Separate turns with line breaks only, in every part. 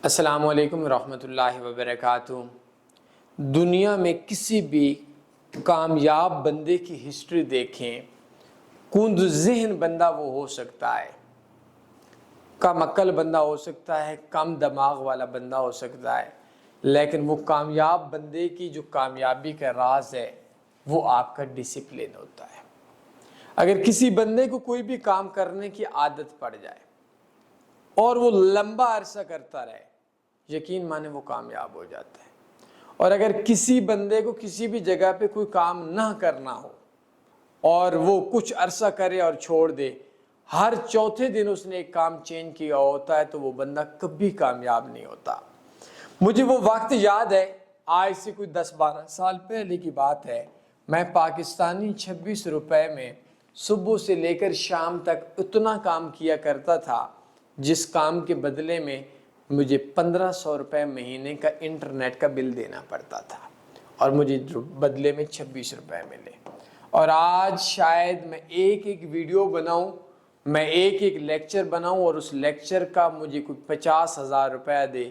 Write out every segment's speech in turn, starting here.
السلام علیکم ورحمۃ اللہ وبرکاتہ۔ دنیا میں کسی بھی کامیاب بندے کی ہسٹری دیکھیں، کند ذہن بندہ وہ ہو سکتا ہے، کم عقل بندہ ہو سکتا ہے، کم دماغ والا بندہ ہو سکتا ہے، لیکن وہ کامیاب بندے کی جو کامیابی کا راز ہے وہ آپ کا ڈسپلن ہوتا ہے۔ اگر کسی بندے کو کوئی بھی کام کرنے کی عادت پڑ جائے اور وہ لمبا عرصہ کرتا رہے، یقین مانے وہ کامیاب ہو جاتا ہے۔ اور اگر کسی بندے کو کسی بھی جگہ پہ کوئی کام نہ کرنا ہو اور وہ کچھ عرصہ کرے اور چھوڑ دے، ہر چوتھے دن اس نے ایک کام چینج کیا ہوتا ہے، تو وہ بندہ کبھی کامیاب نہیں ہوتا۔ مجھے وہ وقت یاد ہے، آج سے کوئی 10-12 سال پہلے کی بات ہے، میں پاکستانی 26 روپے میں صبح سے لے کر شام تک اتنا کام کیا کرتا تھا جس کام کے بدلے میں مجھے 1500 روپے مہینے کا انٹرنیٹ کا بل دینا پڑتا تھا، اور مجھے بدلے میں 26 روپے ملے۔ اور آج شاید میں ایک ویڈیو بناؤں، میں ایک لیکچر بناؤں اور اس لیکچر کا مجھے کوئی 50,000 روپے دے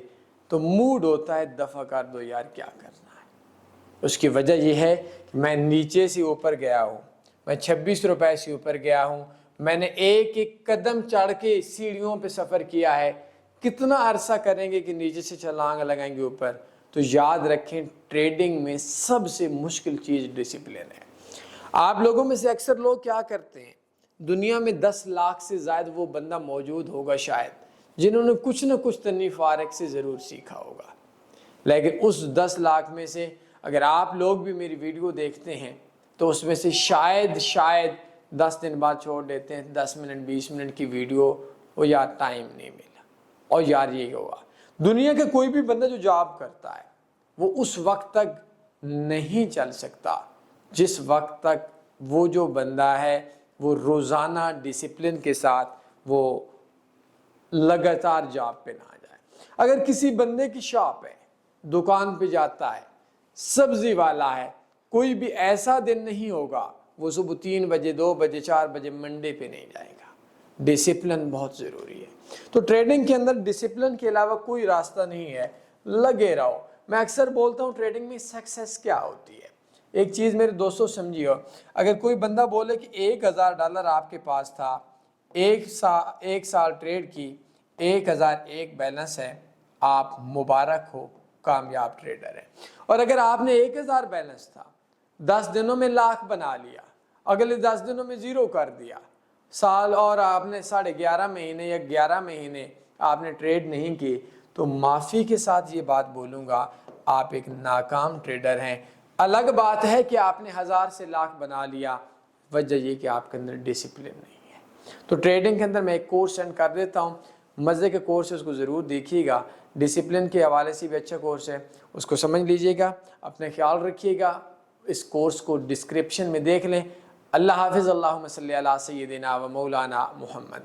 تو موڈ ہوتا ہے دفع کر دو یار، کیا کرنا ہے۔ اس کی وجہ یہ ہے کہ میں نیچے سے اوپر گیا ہوں، میں 26 روپے سے اوپر گیا ہوں، میں نے ایک قدم چڑھ کے سیڑھیوں پہ سفر کیا ہے۔ کتنا عرصہ کریں گے کہ نیچے سے چھلانگ لگائیں گے اوپر؟ تو یاد رکھیں، ٹریڈنگ میں سب سے مشکل چیز ڈسپلن ہے۔ آپ لوگوں میں سے اکثر لوگ کیا کرتے ہیں، دنیا میں 10 لاکھ سے زائد وہ بندہ موجود ہوگا شاید جنہوں نے کچھ نہ کچھ تنوی فارق سے ضرور سیکھا ہوگا، لیکن اس 10 لاکھ میں سے اگر آپ لوگ بھی میری ویڈیو دیکھتے ہیں تو اس میں سے شاید 10 دن بعد چھوڑ دیتے ہیں، 10 منٹ 20 منٹ کی ویڈیو، وہ یار ٹائم نہیں ملا، اور یار یہ ہوا۔ دنیا کا کوئی بھی بندہ جو جاب کرتا ہے وہ اس وقت تک نہیں چل سکتا جس وقت تک وہ جو بندہ ہے وہ روزانہ ڈسپلن کے ساتھ وہ لگاتار جاب پہ نہ آ جائے۔ اگر کسی بندے کی شاپ ہے، دکان پہ جاتا ہے، سبزی والا ہے، کوئی بھی ایسا دن نہیں ہوگا وہ صبح 3 بجے 2 بجے 4 بجے منڈے پہ نہیں جائے گا۔ ڈسپلن بہت ضروری ہے۔ تو ٹریڈنگ کے اندر ڈسپلن کے علاوہ کوئی راستہ نہیں ہے، لگے رہو۔ میں اکثر بولتا ہوں ٹریڈنگ میں سکسیس کیا ہوتی ہے۔ ایک چیز میرے دوستوں سمجھیو، اگر کوئی بندہ بولے کہ $1,000 آپ کے پاس تھا، ایک سال ٹریڈ کی، 1,001 بیلنس ہے، آپ مبارک ہو، کامیاب ٹریڈر ہے۔ اور اگر آپ نے 1,000 بیلنس تھا، 10 دنوں میں لاکھ بنا لیا، اگلے 10 دنوں میں زیرو کر دیا، سال اور آپ نے 11.5 مہینے یا 11 مہینے آپ نے ٹریڈ نہیں کی، تو معافی کے ساتھ یہ بات بولوں گا، آپ ایک ناکام ٹریڈر ہیں۔ الگ بات ہے کہ آپ نے 1000 سے لاکھ بنا لیا، وجہ یہ کہ آپ کے اندر ڈسپلن نہیں ہے۔ تو ٹریڈنگ کے اندر میں ایک کورس سینڈ کر دیتا ہوں، مزے کے کورس ہے، اس کو ضرور دیکھیے گا۔ ڈسپلن کے حوالے سے بھی اچھا کورس ہے، اس کو سمجھ لیجئے گا، اپنے خیال رکھیے گا۔ اس کورس کو ڈسکرپشن میں دیکھ لیں۔ اللہ حافظ۔ اللہم صلی علی سیدنا و مولانا محمد۔